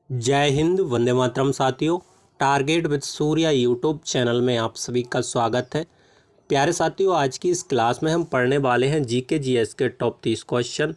जय हिंद, वंदे मातरम साथियों। Target with Surya YouTube channel में आप सभी का स्वागत है। प्यारे साथियों, आज की इस क्लास में हम पढ़ने वाले हैं जीके जीएस के टॉप 30 क्वेश्चन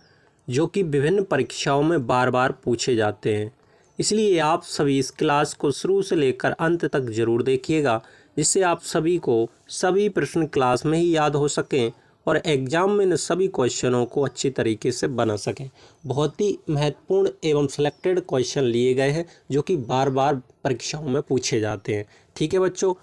जो कि विभिन्न परीक्षाओं में बार बार पूछे जाते हैं। इसलिए आप सभी इस क्लास को शुरू से लेकर अंत तक ज़रूर देखिएगा, जिससे आप सभी को सभी प्रश्न क्लास में ही याद हो सकें और एग्ज़ाम में इन सभी क्वेश्चनों को अच्छी तरीके से बना सकें। बहुत ही महत्वपूर्ण एवं सिलेक्टेड क्वेश्चन लिए गए हैं जो कि बार बार परीक्षाओं में पूछे जाते हैं। ठीक है बच्चों,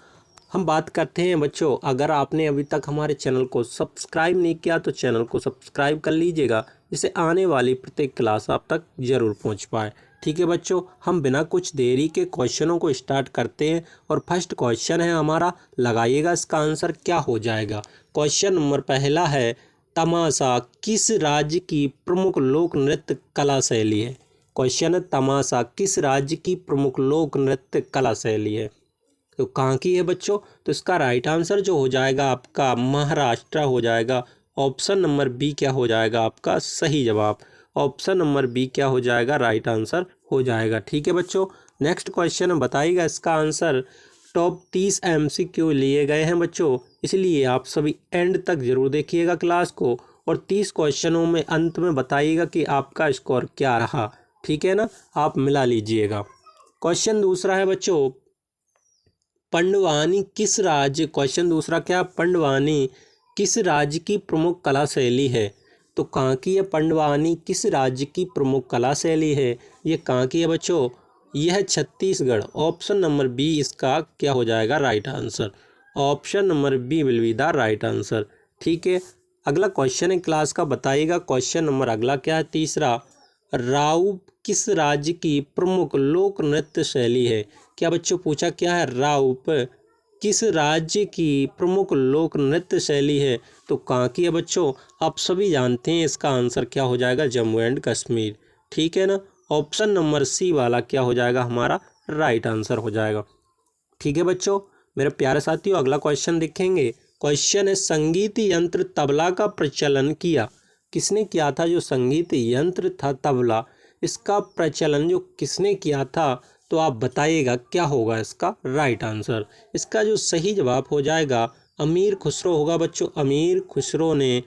हम बात करते हैं। बच्चों, अगर आपने अभी तक हमारे चैनल को सब्सक्राइब नहीं किया तो चैनल को सब्सक्राइब कर लीजिएगा, जिससे आने वाली प्रत्येक क्लास आप तक ज़रूर पहुंच पाए। ठीक है बच्चों, हम बिना कुछ देरी के क्वेश्चनों को स्टार्ट करते हैं और फर्स्ट क्वेश्चन है हमारा, लगाइएगा इसका आंसर क्या हो जाएगा। क्वेश्चन नंबर पहला है, तमाशा किस राज्य की प्रमुख लोक नृत्य कला शैली है। क्वेश्चन है, तमाशा किस राज्य की प्रमुख लोक नृत्य कला शैली है। तो कहाँ की है बच्चों? तो इसका राइट आंसर जो हो जाएगा आपका महाराष्ट्र हो जाएगा। ऑप्शन नंबर बी क्या हो जाएगा आपका सही जवाब। ऑप्शन नंबर बी क्या हो जाएगा, राइट आंसर हो जाएगा। ठीक है बच्चों, नेक्स्ट क्वेश्चन बताइएगा इसका आंसर। टॉप 30 MCQ लिए गए हैं बच्चों, इसलिए आप सभी एंड तक जरूर देखिएगा क्लास को और 30 क्वेश्चनों में अंत में बताइएगा कि आपका स्कोर क्या रहा। ठीक है ना, आप मिला लीजिएगा। क्वेश्चन दूसरा है बच्चों, पंडवानी किस राज्य, क्वेश्चन दूसरा क्या, पंडवानी किस राज्य की प्रमुख कला शैली है। तो कहाँ की है पंडवानी, किस राज्य की प्रमुख कला शैली है। ये कहाँ की है बच्चों, यह है छत्तीसगढ़। ऑप्शन नंबर बी इसका क्या हो जाएगा, right answer. Option number B will be the right answer. ठीक है, अगला क्वेश्चन है क्लास का, बताइएगा क्वेश्चन नंबर अगला क्या है, तीसरा। राउप किस राज्य की प्रमुख लोक नृत्य शैली है। क्या बच्चों पूछा क्या है, राउप किस राज्य की प्रमुख लोक नृत्य शैली है। तो कहाँ की है बच्चों, आप सभी जानते हैं इसका आंसर क्या हो जाएगा, जम्मू एंड कश्मीर। ठीक है ना, ऑप्शन नंबर सी वाला क्या हो जाएगा हमारा राइट आंसर हो जाएगा। ठीक है बच्चों, मेरे प्यारे साथियों, अगला क्वेश्चन देखेंगे। क्वेश्चन है, संगीत यंत्र तबला का प्रचलन किया किसने किया था। जो संगीत यंत्र था तबला, इसका प्रचलन जो किसने किया था, तो आप बताइएगा क्या होगा इसका राइट आंसर। इसका जो सही जवाब हो जाएगा अमीर खुसरो होगा बच्चों। अमीर खुसरो ने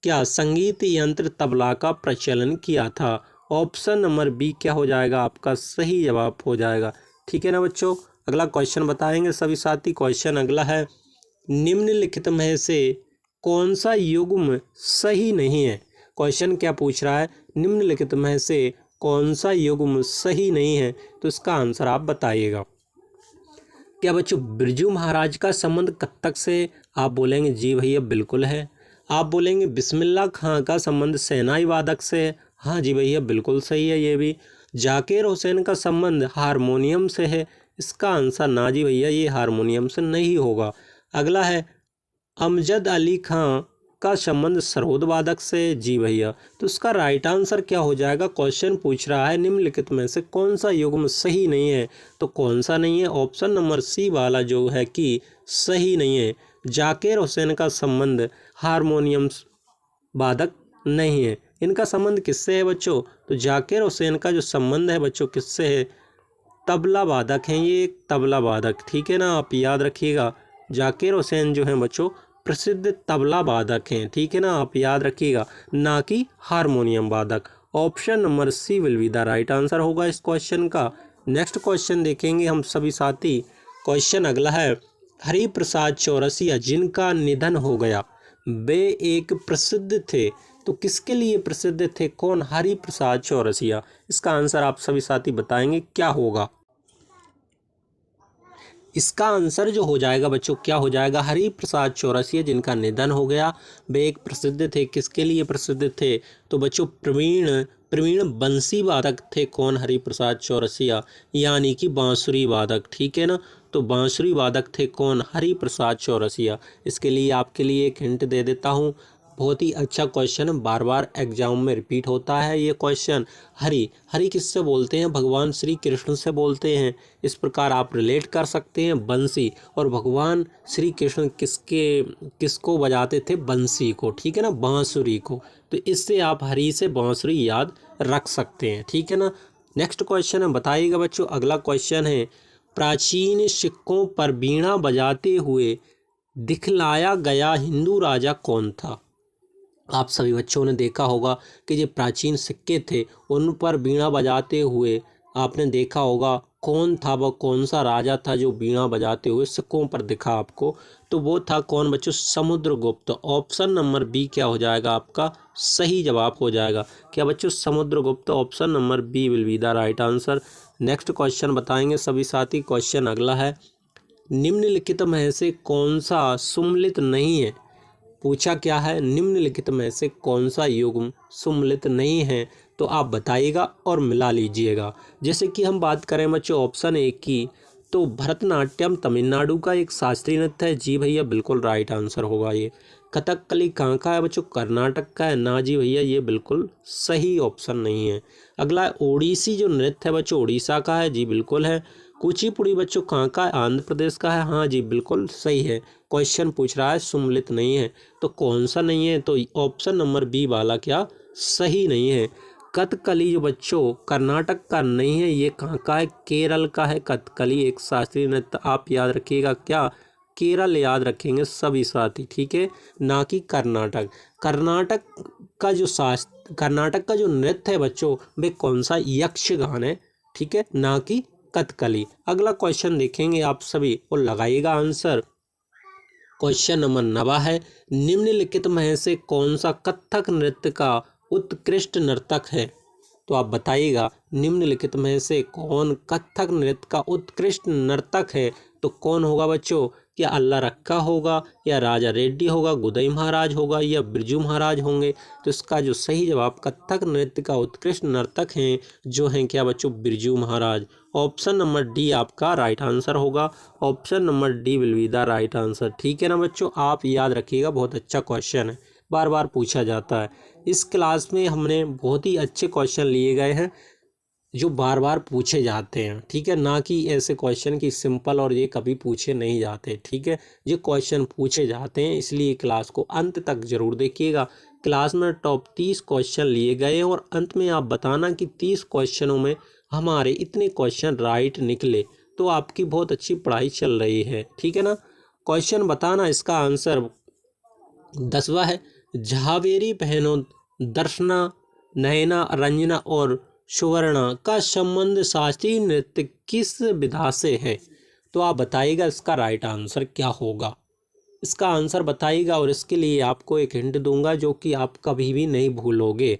क्या संगीत यंत्र तबला का प्रचलन किया था। ऑप्शन नंबर बी क्या हो जाएगा आपका सही जवाब हो जाएगा। ठीक है ना बच्चों, अगला क्वेश्चन बताएंगे सभी साथी। क्वेश्चन अगला है, निम्नलिखित में से कौन सा युग्म सही नहीं है। क्वेश्चन क्या पूछ रहा है, निम्नलिखित में से कौन सा युग्म सही नहीं है, तो इसका आंसर आप बताइएगा। क्या बच्चों बिरजू महाराज का संबंध कत्थक से, आप बोलेंगे जी भैया बिल्कुल है। आप बोलेंगे बिस्मिल्लाह खां का संबंध शहनाई वादक से है, हाँ जी भैया बिल्कुल सही है ये भी। जाकिर हुसैन का संबंध हारमोनियम से है, इसका आंसर ना जी भैया, ये हारमोनियम से नहीं होगा। अगला है, अमजद अली खां का संबंध सरोद वादक से, जी भैया। तो इसका राइट आंसर क्या हो जाएगा, क्वेश्चन पूछ रहा है निम्नलिखित में से कौन सा युग्म सही नहीं है। तो कौन सा नहीं है, ऑप्शन नंबर सी वाला जो है कि सही नहीं है। जाकिर हुसैन का संबंध हारमोनियम वादक नहीं है। इनका संबंध किससे है बच्चों, तो जाकिर हुसैन का जो संबंध है बच्चों किससे है, तबला वादक हैं ये, तबला वादक। ठीक है ना, आप याद रखिएगा जाकिर हुसैन जो हैं बच्चों प्रसिद्ध तबला वादक हैं। ठीक है ना, आप याद रखिएगा, ना कि हारमोनियम वादक। Option number C will be the right answer होगा इस क्वेश्चन का। नेक्स्ट क्वेश्चन देखेंगे हम सभी साथी। क्वेश्चन अगला है, हरि प्रसाद चौरसिया जिनका निधन हो गया, वे एक प्रसिद्ध थे, तो किसके लिए प्रसिद्ध थे, कौन, हरि प्रसाद चौरसिया। इसका आंसर आप सभी साथी बताएंगे क्या होगा। इसका आंसर जो हो जाएगा बच्चों क्या हो जाएगा, हरि प्रसाद चौरसिया जिनका निधन हो गया, वे एक प्रसिद्ध थे, किसके लिए प्रसिद्ध थे, तो बच्चों प्रवीण प्रवीण बंसी वादक थे। कौन, हरि प्रसाद चौरसिया, यानी कि बांसुरी वादक। ठीक है ना, तो बांसुरी वादक थे कौन, हरि प्रसाद चौरसिया। इसके लिए आपके लिए एक हिंट दे देता हूँ, बहुत ही अच्छा क्वेश्चन, बार बार एग्जाम में रिपीट होता है ये क्वेश्चन। हरि हरि किससे बोलते हैं, भगवान श्री कृष्ण से बोलते हैं। इस प्रकार आप रिलेट कर सकते हैं बंसी, और भगवान श्री कृष्ण किसको बजाते थे, बंसी को। ठीक है ना, बांसुरी को। तो इससे आप हरि से बांसुरी याद रख सकते हैं। ठीक है ना, नेक्स्ट क्वेश्चन है, बताइएगा बच्चों। अगला क्वेश्चन है, प्राचीन सिक्कों पर वीणा बजाते हुए दिखलाया गया हिंदू राजा कौन था? आप सभी बच्चों ने देखा होगा कि जो प्राचीन सिक्के थे उन पर वीणा बजाते हुए आपने देखा होगा कौन था, वह कौन सा राजा था जो वीणा बजाते हुए सिक्कों पर दिखा आपको? तो वो था कौन बच्चों? समुद्रगुप्त। ऑप्शन नंबर बी क्या हो जाएगा आपका सही जवाब हो जाएगा? क्या बच्चों? Samudragupta. Option number B will be the right answer. Next question बताएंगे सभी साथी। क्वेश्चन अगला है, निम्नलिखित में से कौन सा सुमेलित नहीं है? पूछा क्या है, निम्नलिखित में से कौन सा युग्म सुमेलित नहीं है? तो आप बताइएगा और मिला लीजिएगा। जैसे कि हम बात करें बच्चों ऑप्शन ए की, तो भरतनाट्यम तमिलनाडु का एक शास्त्रीय नृत्य है। जी भैया बिल्कुल राइट आंसर होगा ये। कथकली कहाँ का है बच्चों? कर्नाटक का है ना? जी भैया ये बिल्कुल सही ऑप्शन नहीं है। अगला है, ओडिसी जो नृत्य है बच्चों उड़ीसा का है। जी बिल्कुल है। कुचिपुड़ी बच्चों कहाँ का है? आंध्र प्रदेश का है। हाँ जी बिल्कुल सही है। क्वेश्चन पूछ रहा है सुमेलित नहीं है, तो कौन सा नहीं है? तो ऑप्शन नंबर बी वाला क्या सही नहीं है। कथकली जो बच्चों कर्नाटक का नहीं है, ये कहाँ का है? केरल का है। कथकली एक शास्त्रीय नृत्य, आप याद रखिएगा क्या? केरल याद रखेंगे सभी साथी, ठीक है, ना कि कर्नाटक। कर्नाटक का जो नृत्य है बच्चों वे कौन सा? यक्षगान है, ठीक है, ना कि कथकली। अगला क्वेश्चन देखेंगे आप सभी और लगाइएगा आंसर। क्वेश्चन नंबर 9 है, निम्नलिखित में से कौन सा कथक नृत्य का उत्कृष्ट नर्तक है? तो आप बताइएगा निम्नलिखित में से कौन कथक नृत्य का उत्कृष्ट नर्तक है? तो कौन होगा बच्चों? क्या अल्ला रक्का होगा, या राजा रेड्डी होगा, गुदई महाराज होगा, या बिरजू महाराज होंगे? तो इसका जो सही जवाब कथक नृत्य का उत्कृष्ट नर्तक हैं जो हैं क्या बच्चों? Birju Maharaj. Option number D आपका राइट आंसर होगा। Option number D will be the right answer, ठीक है ना बच्चों? आप याद रखिएगा, बहुत अच्छा क्वेश्चन है, बार बार पूछा जाता है। इस क्लास में हमने बहुत ही अच्छे क्वेश्चन लिए गए हैं जो बार बार पूछे जाते हैं, ठीक है, ना कि ऐसे क्वेश्चन की सिंपल और ये कभी पूछे नहीं जाते, ठीक है। ये क्वेश्चन पूछे जाते हैं, इसलिए क्लास को अंत तक जरूर देखिएगा। क्लास में टॉप 30 क्वेश्चन लिए गए हैं और अंत में आप बताना कि 30 क्वेश्चनों में हमारे इतने क्वेश्चन राइट निकले, तो आपकी बहुत अच्छी पढ़ाई चल रही है, ठीक है ना। क्वेश्चन बताना, इसका आंसर 10वां है, झावेरी बहनों दर्शना, नयना, रंजना और सुवर्णा का संबंध शास्त्रीय नृत्य किस विधा से है? तो आप बताइएगा इसका राइट आंसर क्या होगा। इसका आंसर बताइएगा और इसके लिए आपको एक हिंट दूंगा जो कि आप कभी भी नहीं भूलोगे,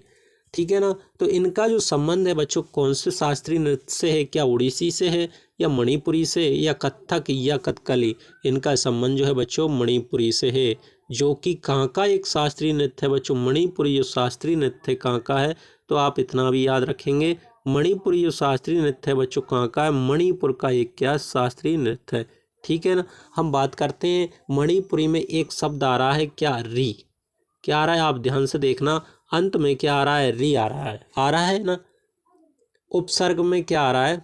ठीक है ना। तो इनका जो संबंध है बच्चों कौन से शास्त्रीय नृत्य से है? क्या उड़ीसी से है, या मणिपुरी से, या कथक, या कथकली? इनका संबंध जो है बच्चों मणिपुरी से है, जो कि कहाँ का एक शास्त्रीय नृत्य है बच्चों? मणिपुरी जो शास्त्रीय नृत्य कहाँ का है? तो आप इतना भी याद रखेंगे, मणिपुरी जो शास्त्रीय नृत्य है बच्चों कहाँ का है? मणिपुर का एक क्या शास्त्रीय नृत्य है, ठीक है ना। हम बात करते हैं मणिपुरी में एक शब्द आ रहा है क्या? री। क्या आ रहा है? आप ध्यान से देखना, अंत में क्या आ रहा है? री आ रहा है ना। उपसर्ग में क्या आ रहा है?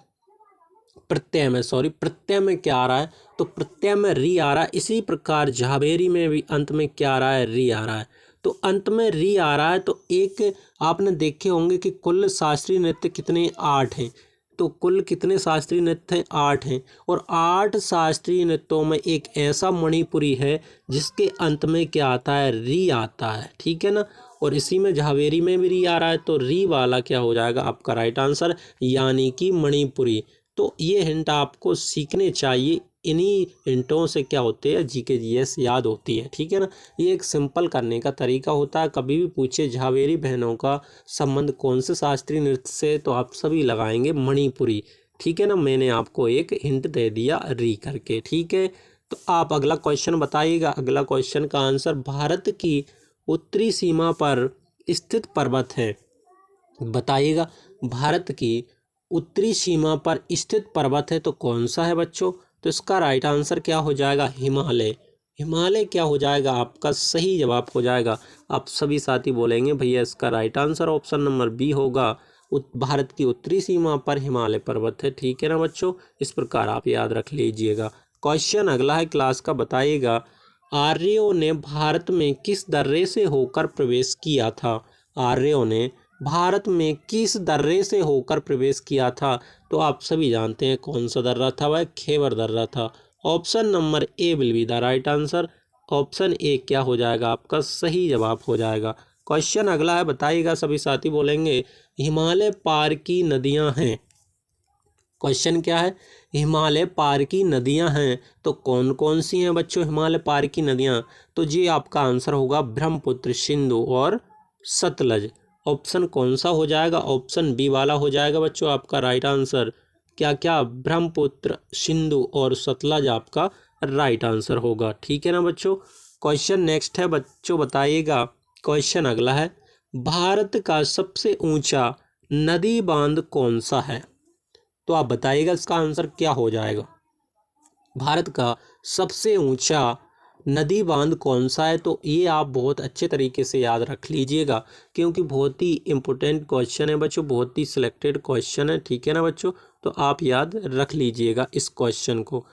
प्रत्यय में, सॉरी, प्रत्यय में क्या आ रहा है? तो प्रत्यय में री आ रहा है। इसी प्रकार झावेरी में भी अंत में क्या आ रहा है? री आ रहा है। तो अंत में री आ रहा है, तो एक आपने देखे होंगे कि कुल शास्त्रीय नृत्य कितने? 8 हैं। तो कुल कितने शास्त्रीय नृत्य हैं? 8 हैं। और 8 शास्त्रीय नृत्यों में एक ऐसा मणिपुरी है जिसके अंत में क्या आता है? री आता है, ठीक है ना। और इसी में झावेरी में भी री आ रहा है, तो री वाला क्या हो जाएगा आपका राइट आंसर, यानी कि मणिपुरी। तो ये हिंट आपको सीखने चाहिए, इन्हीं हिंटों से क्या होते हैं? जीके जीएस याद होती है, ठीक है ना। ये एक सिंपल करने का तरीका होता है। कभी भी पूछे झावेरी बहनों का संबंध कौन से शास्त्रीय नृत्य से, तो आप सभी लगाएंगे मणिपुरी, ठीक है ना। मैंने आपको एक हिंट दे दिया री करके, ठीक है। तो आप अगला क्वेश्चन बताइएगा। अगला क्वेश्चन का आंसर, भारत की उत्तरी सीमा पर स्थित पर्वत है। बताइएगा, भारत की उत्तरी सीमा पर स्थित पर्वत है तो कौन सा है बच्चों? तो इसका राइट आंसर क्या हो जाएगा? हिमालय। हिमालय क्या हो जाएगा आपका सही जवाब हो जाएगा। आप सभी साथी बोलेंगे भैया इसका right answer option number B होगा, भारत की उत्तरी सीमा पर हिमालय पर्वत है, ठीक है ना बच्चों। इस प्रकार आप याद रख लीजिएगा। क्वेश्चन अगला है क्लास का, बताइएगा, आर्यों ने भारत में किस दर्रे से होकर प्रवेश किया था? आर्यों ने भारत में किस दर्रे से होकर प्रवेश किया था? तो आप सभी जानते हैं कौन सा दर्रा था, वह खैबर दर्रा था। Option number A will be the right answer. Option A क्या हो जाएगा आपका सही जवाब हो जाएगा। क्वेश्चन अगला है, बताइएगा सभी साथी बोलेंगे हिमालय पार की नदियां हैं। क्वेश्चन क्या है? हिमालय पार की नदियां हैं तो कौन कौन सी हैं बच्चों हिमालय पार की नदियां? तो जी आपका आंसर होगा ब्रह्मपुत्र, सिंधु और सतलज। ऑप्शन कौन सा हो जाएगा? ऑप्शन बी वाला हो जाएगा बच्चों आपका राइट आंसर। क्या क्या? ब्रह्मपुत्र, सिंधु और सतलज आपका राइट आंसर होगा। ठीक है ना बच्चों। क्वेश्चन नेक्स्ट है बच्चों, बताइएगा। क्वेश्चन अगला है, भारत का सबसे ऊंचा नदी बांध कौन सा है? तो आप बताइएगा इसका आंसर क्या हो जाएगा। भारत का सबसे ऊंचा नदी बांध कौन सा है? तो ये आप बहुत अच्छे तरीके से याद रख लीजिएगा, क्योंकि बहुत ही इंपॉर्टेंट क्वेश्चन है बच्चों, बहुत ही सिलेक्टेड क्वेश्चन है। ठीक है ना बच्चों, तो आप याद रख लीजिएगा इस क्वेश्चन को।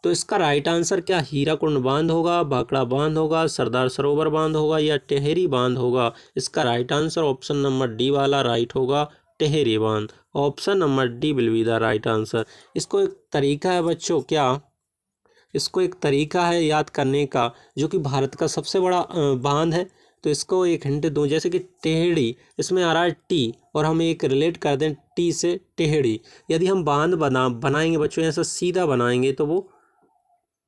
तो इसका राइट आंसर क्या हीराकुंड बांध होगा, भाखड़ा बांध होगा, सरदार सरोवर बांध होगा या टेहरी बांध होगा? इसका right answer option number D वाला राइट होगा, टेहरी बांध। Option number D will be the right answer. इसको एक तरीका है बच्चों, क्या इसको एक तरीका है याद करने का, जो कि भारत का सबसे बड़ा बांध है। तो इसको एक हिंट दूं, जैसे कि टेहड़ी, इसमें आ रहा है टी और हम एक रिलेट कर दें टी से टेहड़ी। यदि हम बांध बनाएंगे बच्चों, ऐसा सीधा बनाएंगे तो वो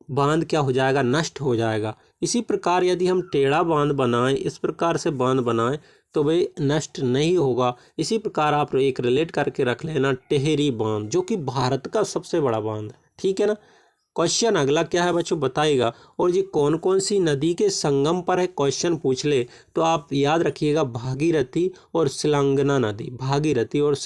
बांध क्या हो जाएगा? नष्ट हो जाएगा। इसी प्रकार यदि हम टेढ़ा बांध बनाएं, इस प्रकार से बांध बनाएं तो वे नष्ट नहीं होगा। इसी प्रकार आप एक रिलेट करके रख लेना टेहरी बांध, जो कि भारत का सबसे बड़ा बांध है। ठीक है ना। क्वेश्चन अगला क्या है बच्चों, बताइएगा। और ये कौन कौन सी नदी के संगम पर है क्वेश्चन पूछ ले तो आप याद रखिएगा भागीरथी और शिलांगना नदी। भागीरथी और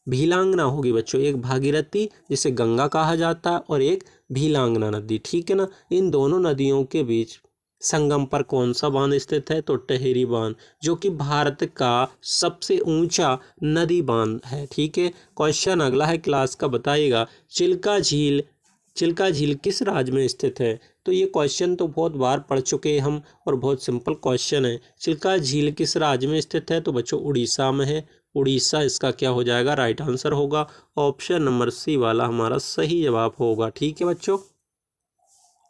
भीलांगना होगी बच्चों, एक भागीरथी जिसे गंगा कहा जाता है और एक भीलांगना नदी। ठीक है ना। इन दोनों नदियों के बीच संगम पर कौन सा बांध स्थित है? तो टेहरी बांध, जो कि भारत का सबसे ऊंचा नदी बांध है। ठीक है। क्वेश्चन अगला है क्लास का, बताइएगा चिल्का झील किस राज्य में स्थित है? तो ये क्वेश्चन तो बहुत बार पढ़ चुके हैं हम और बहुत सिंपल क्वेश्चन है। चिल्का झील किस राज्य में स्थित है? तो बच्चों उड़ीसा में है। उड़ीसा इसका क्या हो जाएगा? राइट आंसर होगा। ऑप्शन नंबर सी वाला हमारा सही जवाब होगा। ठीक है बच्चों।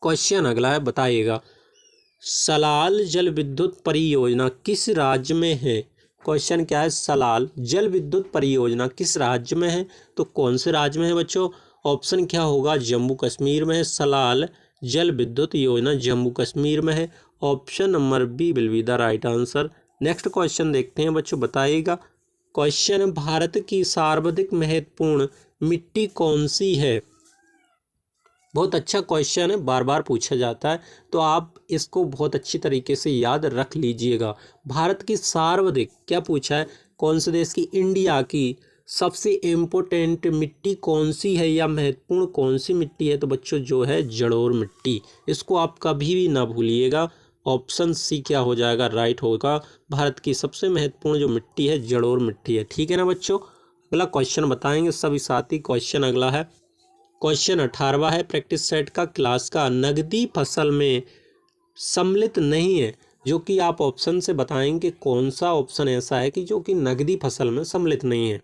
क्वेश्चन अगला है, बताइएगा सलाल जल विद्युत परियोजना किस राज्य में है? क्वेश्चन क्या है? सलाल जल विद्युत परियोजना किस राज्य में है? तो कौन से राज्य में है बच्चों? ऑप्शन क्या होगा? जम्मू कश्मीर में है। सलाल जल विद्युत योजना जम्मू कश्मीर में है। Option number B will be the right answer. Next question देखते हैं बच्चों, बताइएगा। क्वेश्चन, भारत की सर्वाधिक महत्वपूर्ण मिट्टी कौन सी है? बहुत अच्छा क्वेश्चन है, बार बार पूछा जाता है, तो आप इसको बहुत अच्छी तरीके से याद रख लीजिएगा। भारत की सर्वाधिक क्या पूछा है? कौन से देश की? इंडिया की सबसे इम्पोर्टेंट मिट्टी कौन सी है या महत्वपूर्ण कौन सी मिट्टी है? तो बच्चों जो है जड़ोर मिट्टी, इसको आप कभी भी ना भूलिएगा। ऑप्शन सी क्या हो जाएगा? राइट होगा। भारत की सबसे महत्वपूर्ण जो मिट्टी है जड़ोर मिट्टी है। ठीक है ना बच्चों। अगला क्वेश्चन बताएंगे सभी साथी। क्वेश्चन अगला है, क्वेश्चन 18वां है प्रैक्टिस सेट का क्लास का, नगदी फसल में सम्मिलित नहीं है, जो कि आप ऑप्शन से बताएंगे कौन सा ऑप्शन ऐसा है कि जो कि नगदी फसल में सम्मिलित नहीं है।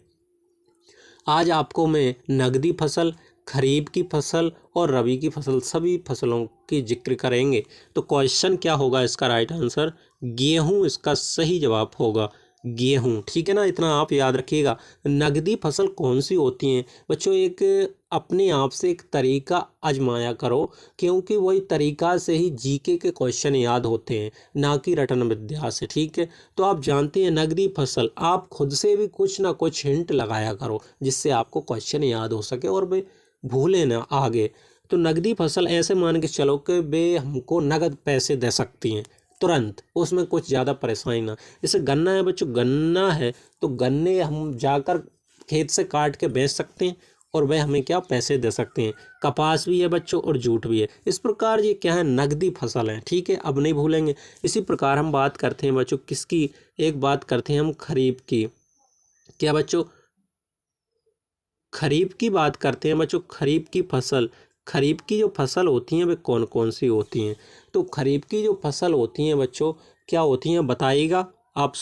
आज आपको मैं नगदी फसल, खरीफ की फसल और रबी की फसल सभी फसलों की जिक्र करेंगे। तो क्वेश्चन क्या होगा इसका राइट आंसर? गेहूं इसका सही जवाब होगा, गेहूं। ठीक है ना, इतना आप याद रखिएगा। नगदी फसल कौन सी होती हैं बच्चों? एक अपने आप से एक तरीका आजमाया करो, क्योंकि वही तरीका से ही जीके के क्वेश्चन याद होते हैं, ना कि रटन विद्या से। ठीक है। तो आप जानते हैं नगदी फसल, आप खुद से भी कुछ ना कुछ हिंट लगाया करो जिससे आपको क्वेश्चन याद हो सके और वे भूले ना आगे। तो नगदी फसल ऐसे मान के चलो कि वे हमको नगद पैसे दे सकती हैं तुरंत, उसमें कुछ ज़्यादा परेशानी ना। जैसे गन्ना है बच्चों, गन्ना है तो गन्ने हम जाकर खेत से काट के बेच सकते हैं और वह हमें क्या पैसे दे सकते हैं। कपास भी है बच्चों और जूट भी है। इस प्रकार ये क्या है? नगदी फसल है। ठीक है, अब नहीं भूलेंगे। इसी प्रकार हम बात करते हैं बच्चों किसकी? एक बात करते हैं हम खरीफ की। क्या बच्चों? खरीफ की बात करते हैं बच्चों। खरीफ की फसल, खरीफ की जो फसल होती हैं वे कौन कौन सी होती हैं? तो खरीफ की जो फसल होती हैं बच्चों क्या होती हैं बताइएगा आप।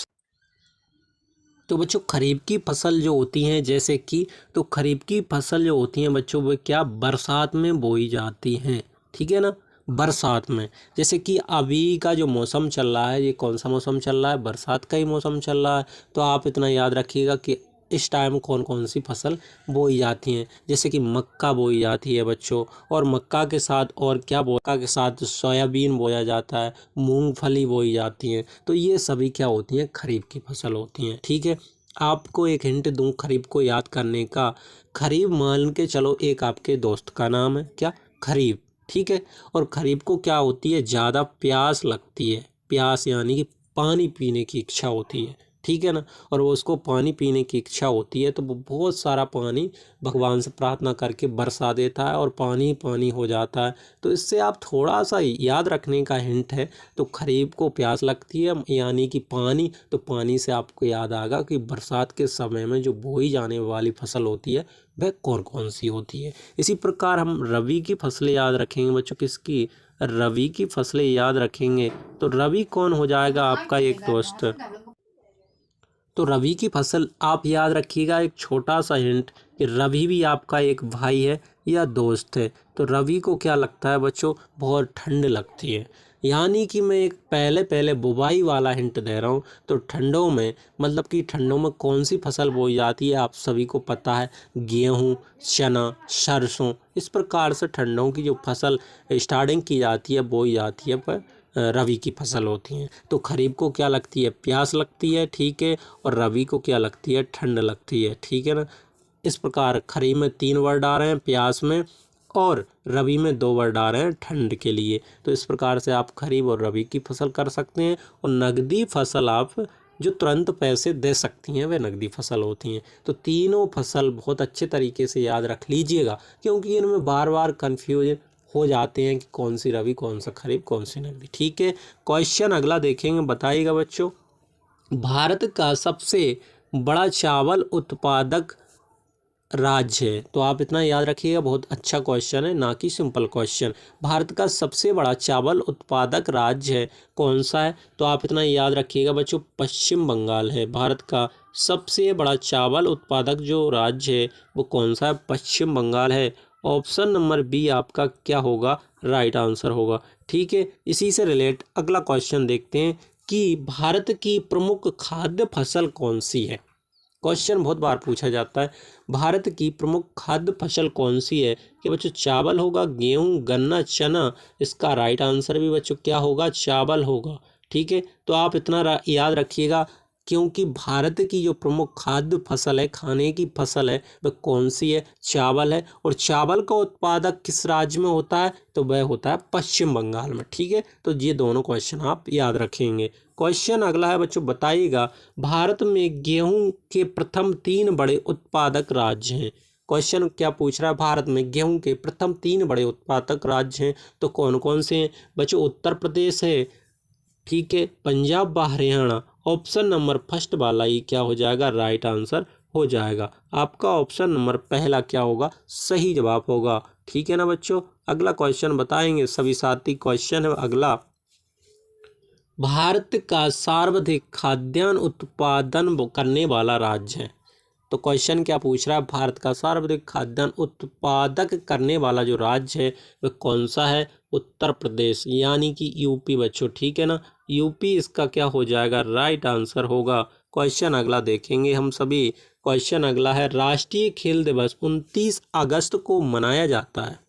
तो बच्चों खरीफ की फसल जो होती हैं जैसे कि, तो खरीफ की फसल जो होती हैं बच्चों वो क्या बरसात में बोई जाती हैं, ठीक है ना, बरसात में। जैसे कि अभी का जो मौसम चल रहा है, ये कौन सा मौसम चल रहा है, बरसात का ही मौसम चल रहा है। तो आप इतना याद रखिएगा कि इस टाइम कौन कौन सी फसल बोई जाती हैं। जैसे कि मक्का बोई जाती है बच्चों, और मक्का के साथ और क्या मक्का के साथ सोयाबीन बोया जाता है, मूंगफली बोई जाती हैं। तो ये सभी क्या होती हैं, खरीफ की फसल होती हैं, ठीक है। आपको एक हिंट दूं खरीफ को याद करने का। खरीफ मान के चलो एक आपके दोस्त का नाम है क्या, खरीफ, ठीक है। और खरीफ को क्या होती है, ज़्यादा प्यास लगती है, प्यास यानी कि पानी पीने की इच्छा होती है, ठीक है ना। और वो उसको पानी पीने की इच्छा होती है तो वो बहुत सारा पानी भगवान से प्रार्थना करके बरसा देता है और पानी पानी हो जाता है। तो इससे आप थोड़ा सा याद रखने का हिंट है। तो खरीफ को प्यास लगती है यानी कि पानी, तो पानी से आपको याद आएगा कि बरसात के समय में जो बोई जाने वाली फसल होती है वह कौन कौन सी होती है। इसी प्रकार हम रबी की फसलें याद रखेंगे बच्चों, किसकी, रबी की फसलें याद रखेंगे। तो रबी कौन हो जाएगा, आपका एक दोस्त। तो रवि की फसल आप याद रखिएगा। एक छोटा सा हिंट कि रवि भी आपका एक भाई है या दोस्त है। तो रवि को क्या लगता है बच्चों, बहुत ठंड लगती है। यानी कि मैं एक पहले पहले बुवाई वाला हिंट दे रहा हूँ। तो ठंडों में, मतलब कि ठंडों में कौन सी फसल बोई जाती है आप सभी को पता है, गेहूँ, चना, सरसों। इस प्रकार से ठंडों की जो फसल स्टार्टिंग की जाती है, बोई जाती है, पर रबी की फसल होती हैं। तो खरीफ को क्या लगती है, प्यास लगती है, ठीक है। और रबी को क्या लगती है, ठंड लगती है, ठीक है ना। इस प्रकार खरीफ में 3 वर्ड आ रहे हैं प्यास में, और रबी में 2 वर्ड आ रहे हैं ठंड के लिए। तो इस प्रकार से आप खरीफ और रबी की फसल कर सकते हैं। और नगदी फसल आप जो तुरंत पैसे दे सकती हैं वह नगदी फसल होती हैं। तो तीनों फसल बहुत अच्छे तरीके से याद रख लीजिएगा, क्योंकि इनमें बार बार कन्फ्यूजन हो जाते हैं कि कौन सी रबी, कौन सा खरीफ, कौन सी नगदी, ठीक है। क्वेश्चन अगला देखेंगे, बताइएगा बच्चों। भारत का सबसे बड़ा चावल उत्पादक राज्य है। तो आप इतना याद रखिएगा, बहुत अच्छा क्वेश्चन है, ना कि सिंपल क्वेश्चन। भारत का सबसे बड़ा चावल उत्पादक राज्य है, कौन सा है। तो आप इतना याद रखिएगा बच्चों, पश्चिम बंगाल है। भारत का सबसे बड़ा चावल उत्पादक जो राज्य है वो कौन सा है, पश्चिम बंगाल है। ऑप्शन नंबर बी आपका क्या होगा, राइट आंसर होगा, ठीक है। इसी से रिलेट अगला क्वेश्चन देखते हैं कि भारत की प्रमुख खाद्य फसल कौन सी है। क्वेश्चन बहुत बार पूछा जाता है, भारत की प्रमुख खाद्य फसल कौन सी है। कि बच्चों चावल होगा, गेहूं, गन्ना, चना। इसका राइट आंसर भी बच्चों क्या होगा, चावल होगा, ठीक है। तो आप इतना याद रखिएगा, क्योंकि भारत की जो प्रमुख खाद्य फसल है, खाने की फसल है, वह कौन सी है, चावल है। और चावल का उत्पादक किस राज्य में होता है, तो वह होता है पश्चिम बंगाल में, ठीक है। तो ये दोनों क्वेश्चन आप याद रखेंगे। क्वेश्चन अगला है बच्चों, बताइएगा भारत में गेहूं के प्रथम 3 बड़े उत्पादक राज्य हैं। क्वेश्चन क्या पूछ रहा है, भारत में गेहूं के प्रथम 3 बड़े उत्पादक राज्य हैं, तो कौन कौन से हैं बच्चों। उत्तर प्रदेश है, ठीक है, पंजाब व हरियाणा। ऑप्शन नंबर फर्स्ट वाला ही क्या हो जाएगा, राइट आंसर हो जाएगा। आपका ऑप्शन नंबर पहला क्या होगा, सही जवाब होगा, ठीक है ना बच्चों। अगला क्वेश्चन बताएंगे सभी साथी। क्वेश्चन है अगला, भारत का सर्वाधिक खाद्यान्न उत्पादन करने वाला राज्य है। तो क्वेश्चन क्या पूछ रहा है, भारत का सर्वाधिक खाद्यान्न उत्पादक करने वाला जो राज्य है वह कौन सा है, उत्तर प्रदेश यानी कि यूपी बच्चों, ठीक है ना। यूपी इसका क्या हो जाएगा, राइट आंसर होगा। क्वेश्चन अगला देखेंगे हम सभी। क्वेश्चन अगला है, राष्ट्रीय खेल दिवस 29 अगस्त को मनाया जाता है,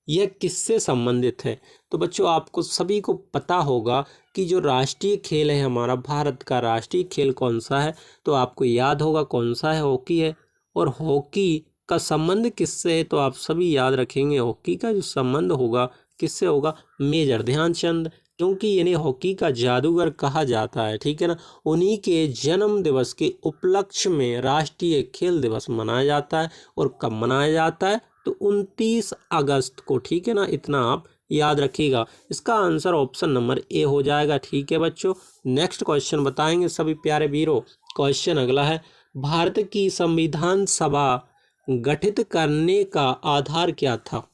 यह किससे संबंधित है। तो बच्चों आपको सभी को पता होगा कि जो राष्ट्रीय खेल है हमारा, भारत का राष्ट्रीय खेल कौन सा है, तो आपको याद होगा कौन सा है, हॉकी है। और हॉकी का संबंध किससे है, तो आप सभी याद रखेंगे, हॉकी का जो संबंध होगा किससे होगा, मेजर ध्यानचंद, क्योंकि इन्हें हॉकी का जादूगर कहा जाता है, ठीक है ना। उन्हीं के जन्म दिवस के उपलक्ष्य में राष्ट्रीय खेल दिवस मनाया जाता है। और कब मनाया जाता है, तो 29 अगस्त को, ठीक है ना। इतना आप याद रखिएगा। इसका आंसर ऑप्शन नंबर ए हो जाएगा, ठीक है बच्चों। नेक्स्ट क्वेश्चन बताएंगे सभी प्यारे वीरों। क्वेश्चन अगला है, भारत की संविधान सभा गठित करने का आधार क्या था।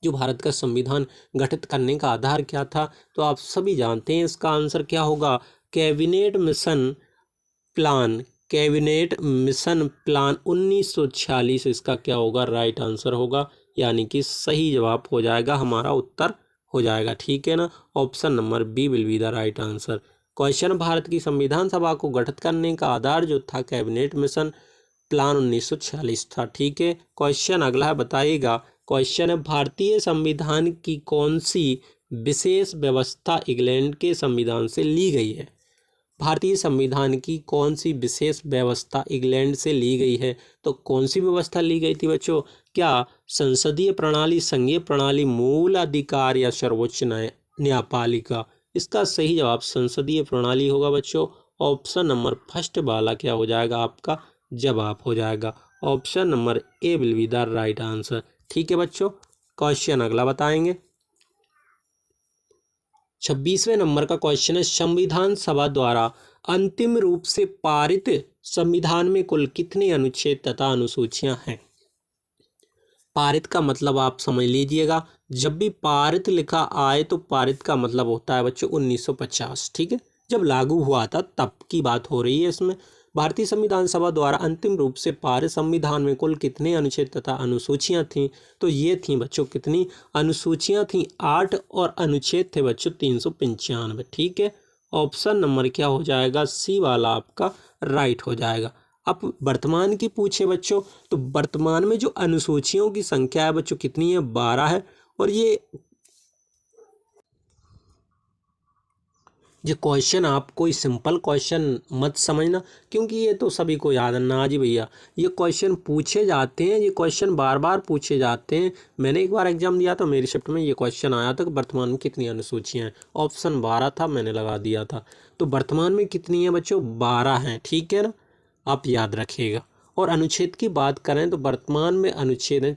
जो भारत का संविधान गठित करने का आधार क्या था, तो आप सभी जानते हैं इसका आंसर क्या होगा, cabinet mission plan. Cabinet mission plan 1946 इसका क्या होगा, राइट आंसर होगा, यानी कि सही जवाब हो जाएगा, हमारा उत्तर हो जाएगा। ठीक है ना, option number B will be the right answer. Question, Bharat की संविधान सभा को गठित करने का आधार जो था कैबिनेट मिशन प्लान 1946 था। ठीक है, क्वेश्चन अगला है, बताइएगा। क्वेश्चन है, भारतीय संविधान की कौन सी विशेष व्यवस्था इंग्लैंड के संविधान से ली गई है। भारतीय संविधान की कौन सी विशेष व्यवस्था इंग्लैंड से ली गई है। तो कौन सी व्यवस्था ली गई थी बच्चों, क्या संसदीय प्रणाली, संघीय प्रणाली, मूल अधिकार या सर्वोच्च न्यायपालिका। इसका सही जवाब संसदीय प्रणाली होगा बच्चों। ऑप्शन नंबर फर्स्ट वाला क्या हो जाएगा, आपका जवाब हो जाएगा। Option number A will be the right answer. ठीक है बच्चों, क्वेश्चन अगला बताएंगे। 26वें नंबर का क्वेश्चन है, संविधान सभा द्वारा अंतिम रूप से पारित संविधान में कुल कितने अनुच्छेद तथा अनुसूचियां हैं। पारित का मतलब आप समझ लीजिएगा, जब भी पारित लिखा आए तो पारित का मतलब होता है बच्चों 1950। ठीक है, जब लागू हुआ था तब की बात हो रही है इसमें। भारतीय संविधान सभा द्वारा अंतिम रूप से पारित संविधान में कुल कितने अनुच्छेद तथा अनुसूचियां थीं। तो ये थी बच्चों, कितनी अनुसूचियां थीं, 8, और अनुच्छेद थे बच्चों 395। ठीक है, ऑप्शन नंबर क्या हो जाएगा, सी वाला आपका राइट हो जाएगा। अब वर्तमान की पूछे बच्चों, तो वर्तमान में जो अनुसूचियों की संख्या है बच्चों कितनी है, 12 है। और ये क्वेश्चन आप कोई सिंपल क्वेश्चन मत समझना, क्योंकि ये तो सभी को याद है ना जी भैया। ये क्वेश्चन पूछे जाते हैं, ये क्वेश्चन बार बार पूछे जाते हैं। मैंने एक बार एग्जाम दिया था, मेरी शिफ्ट में ये क्वेश्चन आया था कि वर्तमान में कितनी अनुसूचियाँ हैं। ऑप्शन 12 था, मैंने लगा दिया था। तो वर्तमान में कितनी है बच्चों, 12 हैं। ठीक है ना, आप याद रखिएगा। और अनुच्छेद की बात करें तो वर्तमान में अनुच्छेद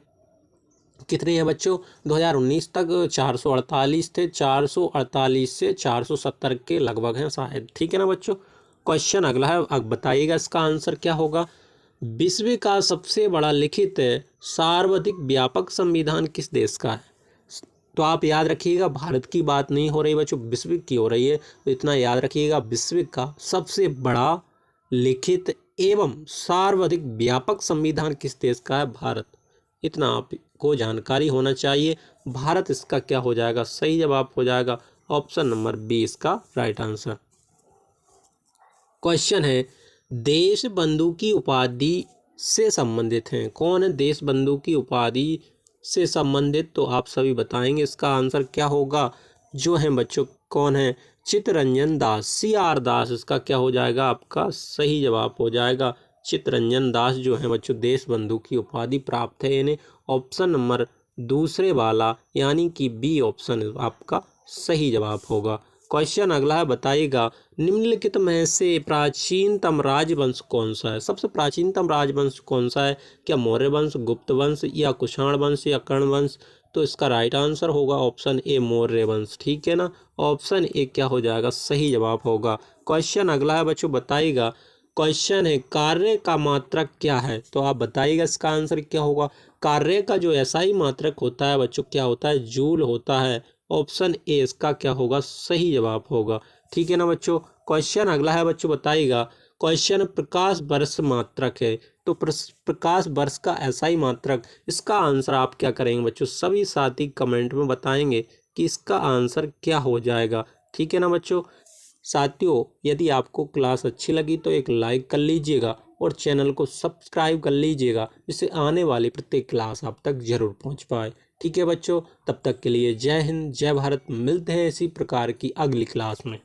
कितने हैं बच्चों, 2019 तक 448 थे, 448 से 470 के लगभग हैं शायद। ठीक है ना बच्चों, क्वेश्चन अगला है, अब बताइएगा इसका आंसर क्या होगा। विश्व का सबसे बड़ा लिखित सर्वाधिक व्यापक संविधान किस देश का है। तो आप याद रखिएगा, भारत की बात नहीं हो रही बच्चों, विश्व की हो रही है। तो इतना याद रखिएगा, विश्व का सबसे बड़ा लिखित एवं सर्वाधिक व्यापक संविधान किस देश का है, भारत। इतना आपको जानकारी होना चाहिए। भारत इसका क्या हो जाएगा, सही जवाब हो जाएगा। ऑप्शन नंबर बी इसका राइट आंसर। क्वेश्चन है, देश बंधु की उपाधि से संबंधित हैं। कौन है देश बंधु की उपाधि से संबंधित, तो आप सभी बताएंगे इसका आंसर क्या होगा। जो है बच्चों, कौन है, चित्तरंजन दास, CR दास, इसका क्या हो जाएगा, आपका सही जवाब हो जाएगा। चित्तरंजन दास जो है बच्चों, देश बंधु की उपाधि प्राप्त है इन्हें। ऑप्शन नंबर दूसरे वाला यानी कि बी ऑप्शन आपका सही जवाब होगा। क्वेश्चन अगला है, बताइएगा। निम्नलिखित में से प्राचीनतम राजवंश कौन सा है। सबसे प्राचीनतम राजवंश कौन सा है, क्या मौर्य वंश, गुप्त वंश, या कुषाण वंश, या कर्ण वंश। तो इसका राइट आंसर होगा ऑप्शन ए मौर्य वंश। ठीक है ना, ऑप्शन ए क्या हो जाएगा, सही जवाब होगा। क्वेश्चन अगला है बच्चों, बताइएगा। क्वेश्चन है, कार्य का मात्रक क्या है। तो आप बताइएगा इसका आंसर क्या होगा। कार्य का जो SI मात्रक होता है बच्चों, क्या होता है, जूल होता है। ऑप्शन ए इसका क्या होगा, सही जवाब होगा। ठीक है ना बच्चों, क्वेश्चन अगला है बच्चों, बताइएगा। क्वेश्चन प्रकाश वर्ष मात्रक है। तो प्रकाश वर्ष का SI मात्रक, इसका आंसर आप क्या करेंगे बच्चों, सभी साथी कमेंट में बताएंगे कि इसका आंसर क्या हो जाएगा। ठीक है ना बच्चों, साथियों यदि आपको क्लास अच्छी लगी तो एक लाइक कर लीजिएगा और चैनल को सब्सक्राइब कर लीजिएगा, जिससे आने वाली प्रत्येक क्लास आप तक जरूर पहुंच पाए। ठीक है बच्चों, तब तक के लिए जय हिंद, जय भारत। मिलते हैं इसी प्रकार की अगली क्लास में।